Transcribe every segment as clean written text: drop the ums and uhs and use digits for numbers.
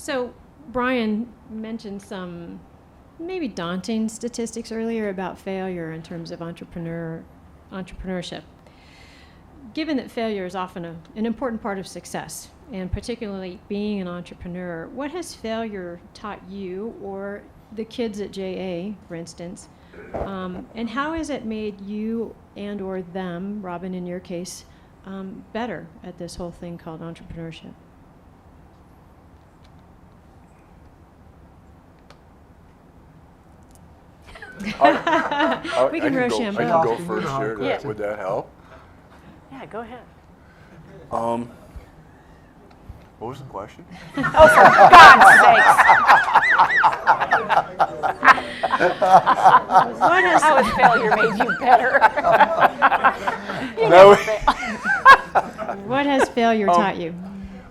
So Brian mentioned some maybe daunting statistics earlier about failure in terms of entrepreneurship. Given that failure is often an important part of success, and particularly being an entrepreneur, what has failure taught you or the kids at JA, for instance, and how has it made you and or them, Robin in your case, better at this whole thing called entrepreneurship? We can Rochambeau. I can go first here. Yeah. Would that help? Yeah, go ahead. What was the question? Oh, for God's sakes. How has failure made you better? What has failure taught you?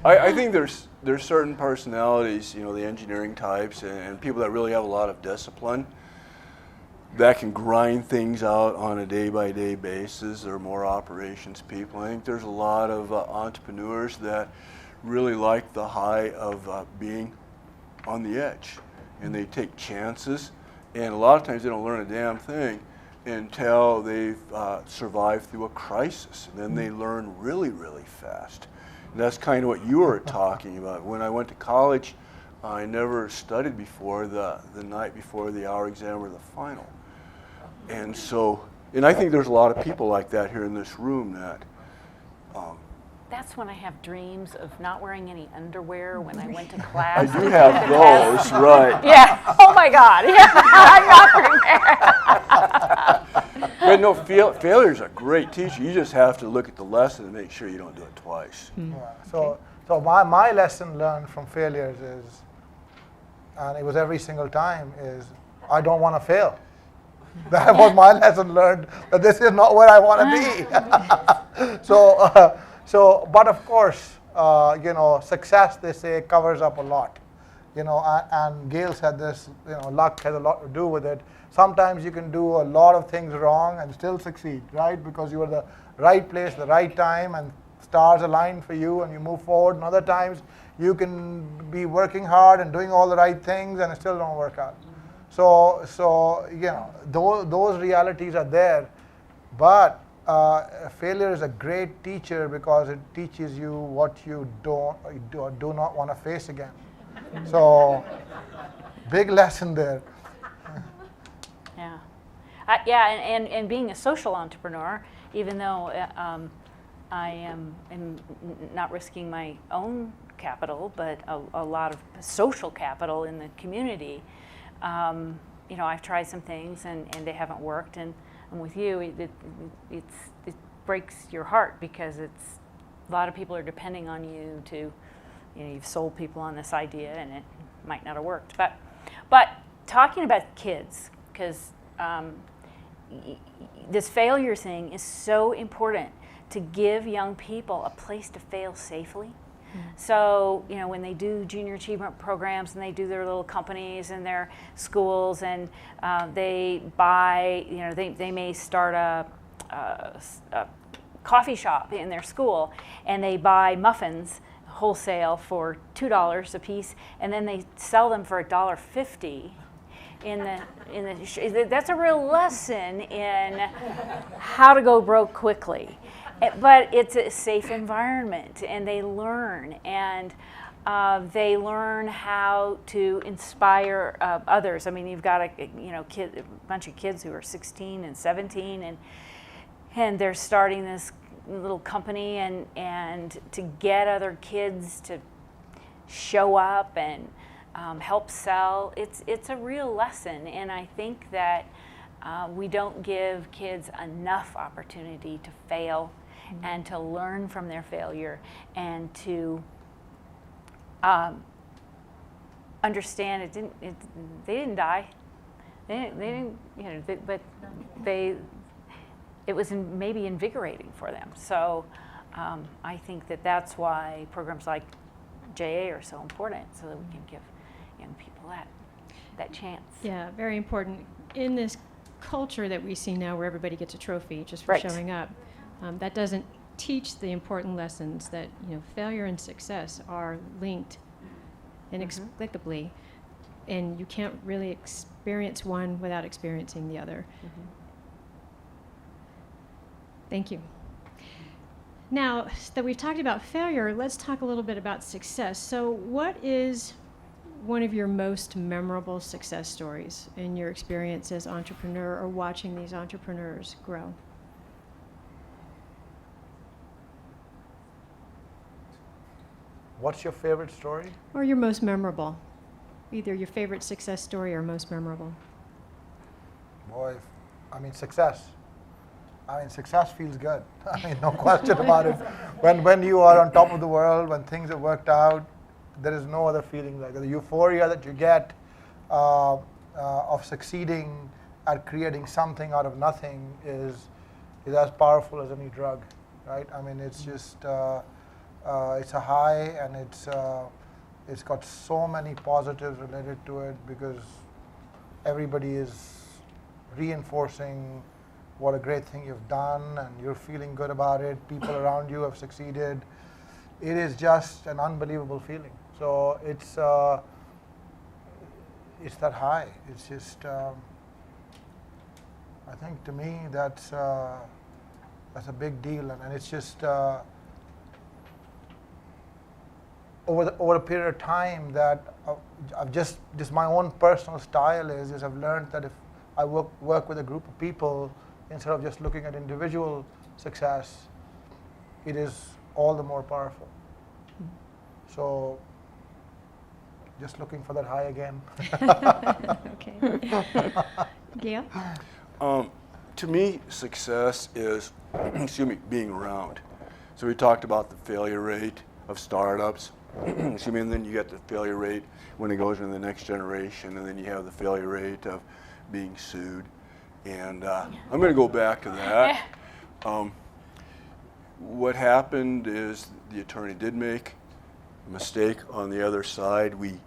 I think there's certain personalities, the engineering types and people that really have a lot of discipline that can grind things out on a day-by-day basis. They're more operations people. I think there's a lot of entrepreneurs that really like the high of being on the edge, and they take chances, and a lot of times they don't learn a damn thing until they've survived through a crisis, and then they learn really, really fast. And that's kind of what you were talking about. When I went to college, I never studied before the night before the hour exam or the final. And I think there's a lot of people like that here in this room that That's when I have dreams of not wearing any underwear when I went to class. I do have those, right. Yeah. Oh my God. Yeah. I'm not prepared. But no, failure is a great teacher. You just have to look at the lesson and make sure you don't do it twice. So my lesson learned from failures is, and it was every single time, is I don't want to fail. That was my lesson learned, that this is not where I want to be. But of course, success, they say, covers up a lot. And Gail said this, luck has a lot to do with it. Sometimes you can do a lot of things wrong and still succeed, right? Because you were the right place, the right time, and stars align for you and you move forward. And other times you can be working hard and doing all the right things and it still don't work out. So those realities are there, but failure is a great teacher because it teaches you what you do not want to face again. So, big lesson there. Yeah, and being a social entrepreneur, even though I am not risking my own capital, but a lot of social capital in the community. I've tried some things and they haven't worked, and with you, it breaks your heart because a lot of people are depending on you to, you've sold people on this idea and it might not have worked. But talking about kids, because this failure thing is so important to give young people a place to fail safely. So, when they do junior achievement programs and they do their little companies in their schools and they buy, they may start a coffee shop in their school and they buy muffins wholesale for $2 a piece and then they sell them for $1.50. That's a real lesson in how to go broke quickly. But it's a safe environment, and they learn, and they learn how to inspire others. I mean, you've got a bunch of kids who are 16 and 17, and they're starting this little company, and to get other kids to show up and help sell, it's a real lesson, and I think that we don't give kids enough opportunity to fail and to learn from their failure and to understand they didn't die. They didn't, but it was maybe invigorating for them. So I think that's why programs like JA are so important, so that we can give young people that chance. Yeah, very important. In this culture that we see now where everybody gets a trophy just for showing up, that doesn't teach the important lessons that failure and success are linked inexplicably, and you can't really experience one without experiencing the other. Thank you. Now that we've talked about failure, let's talk a little bit about success. So what is one of your most memorable success stories in your experience as entrepreneur or watching these entrepreneurs grow? What's your favorite story? Or your most memorable? Either your favorite success story or most memorable. Boy, I mean, success. I mean, success feels good. I mean, no question about it. When you are on top of the world, when things have worked out, there is no other feeling like that. The euphoria that you get of succeeding at creating something out of nothing is as powerful as any drug, right? I mean, it's just it's a high, and it's got so many positives related to it because everybody is reinforcing what a great thing you've done, and you're feeling good about it. People around you have succeeded. It is just an unbelievable feeling. So it's that high. It's just I think to me that's a big deal, and it's just over a period of time that I've just my own personal style is I've learned that if I work with a group of people, instead of just looking at individual success, it is all the more powerful. So just looking for that high again. Okay. Gail? To me, success is, being around. So we talked about the failure rate of startups. And then you get the failure rate when it goes into the next generation, and then you have the failure rate of being sued. And I'm going to go back to that. What happened is the attorney did make a mistake on the other side. We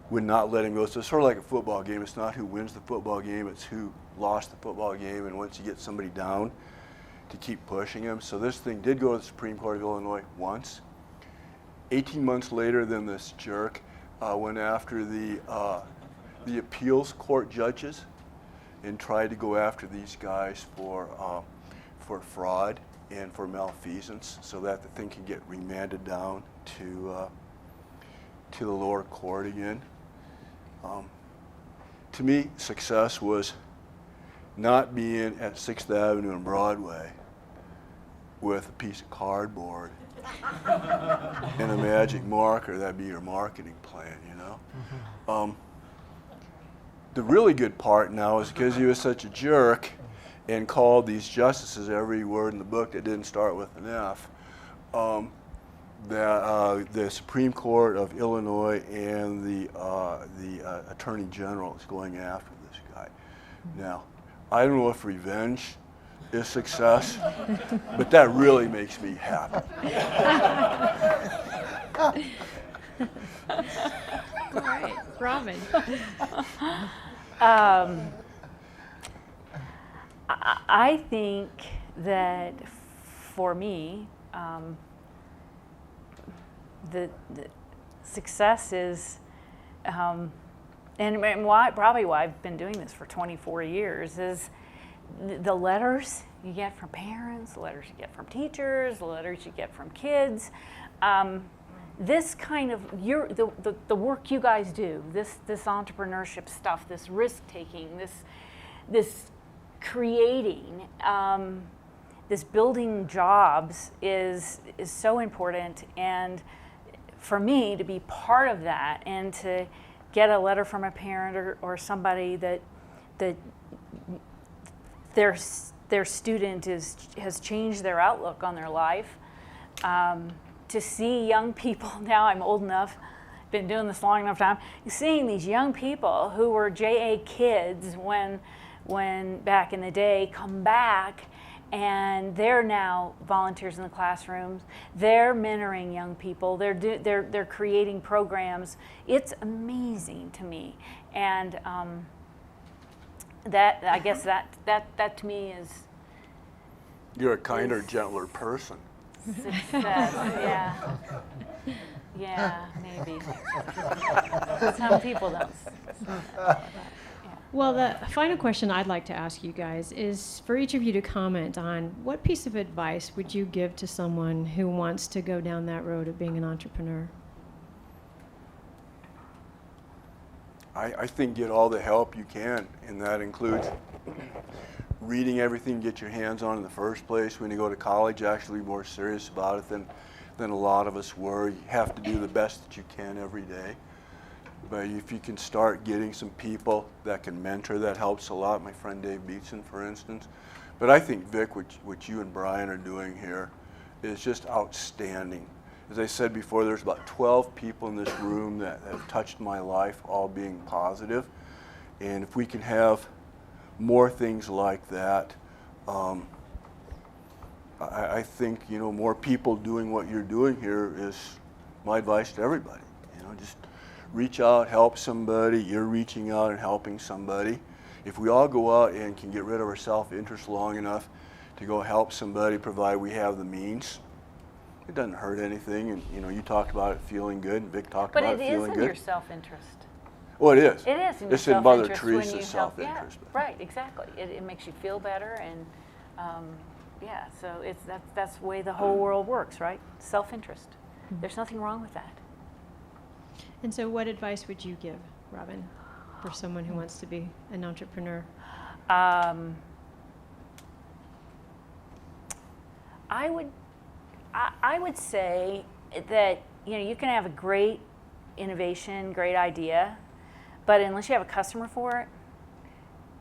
would not let him go. So it's sort of like a football game. It's not who wins the football game, it's who lost the football game. And once you get somebody down, to keep pushing him. So this thing did go to the Supreme Court of Illinois once. 18 months later, then this jerk went after the appeals court judges and tried to go after these guys for fraud and for malfeasance, so that the thing can get remanded down to the lower court again. To me, success was not being at 6th Avenue and Broadway with a piece of cardboard and a magic marker. That'd be your marketing plan, you know. The really good part now is because he was such a jerk and called these justices every word in the book that didn't start with an F, that the Supreme Court of Illinois and the Attorney General is going after this guy. Now, I don't know if revenge is success, but that really makes me happy. All right, Robin. I think that for me, the success is, and probably why I've been doing this for 24 years, is the letters you get from parents, the letters you get from teachers, the letters you get from kids. This kind of the work you guys do, this entrepreneurship stuff, this risk taking, this creating, this building jobs is so important. And for me to be part of that and to get a letter from a parent or somebody that their student has changed their outlook on their life. To see young people, now I'm old enough, been doing this long enough time, seeing these young people who were JA kids when back in the day come back, and they're now volunteers in the classrooms. They're mentoring young people. They're creating programs. It's amazing to me, and that I guess that to me is. You're a kinder, gentler person. Success, yeah. Yeah, maybe. Some people don't. Well, the final question I'd like to ask you guys is for each of you to comment on what piece of advice would you give to someone who wants to go down that road of being an entrepreneur? I think get all the help you can, and that includes reading everything you get your hands on in the first place. When you go to college, actually be more serious about it than a lot of us were. You have to do the best that you can every day. But if you can start getting some people that can mentor, that helps a lot. My friend Dave Beetson, for instance. But I think, Vic, what you and Brian are doing here is just outstanding. As I said before, there's about 12 people in this room that have touched my life, all being positive. And if we can have more things like that, I think, you know, more people doing what you're doing here is my advice to everybody. You know, just reach out, help somebody. You're reaching out and helping somebody. If we all go out and can get rid of our self-interest long enough to go help somebody, provided we have the means, it doesn't hurt anything. And you know, you talked about it feeling good, and Vic talked about it feeling good. But it is in your self-interest. Well, it is. It is in your It's in Mother self-interest when you Teresa's help. self-interest. Yeah, right, exactly. It makes you feel better, and yeah, so that's the way the whole world works, right? Self-interest. There's nothing wrong with that. And so what advice would you give, Robin, for someone who wants to be an entrepreneur? I would say that, you know, you can have a great innovation, great idea, but unless you have a customer for it,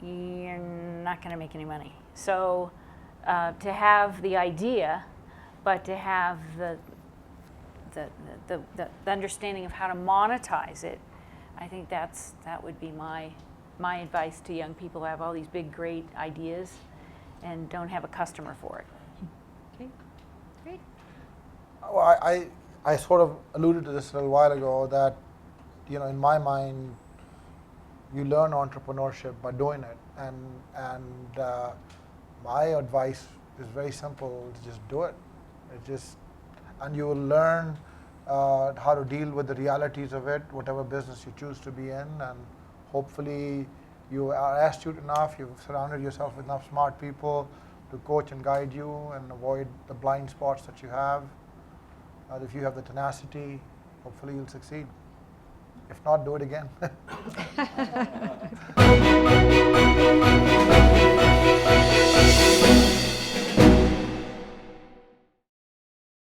you're not going to make any money. So to have the idea, but to have the understanding of how to monetize it, I think that would be my advice to young people who have all these big, great ideas and don't have a customer for it. Okay, great. Well, I sort of alluded to this a little while ago that, you know, in my mind, you learn entrepreneurship by doing it, and my advice is very simple: just do it. And you will learn how to deal with the realities of it, whatever business you choose to be in, and hopefully you are astute enough, you've surrounded yourself with enough smart people to coach and guide you and avoid the blind spots that you have. If you have the tenacity, hopefully you'll succeed. If not, do it again.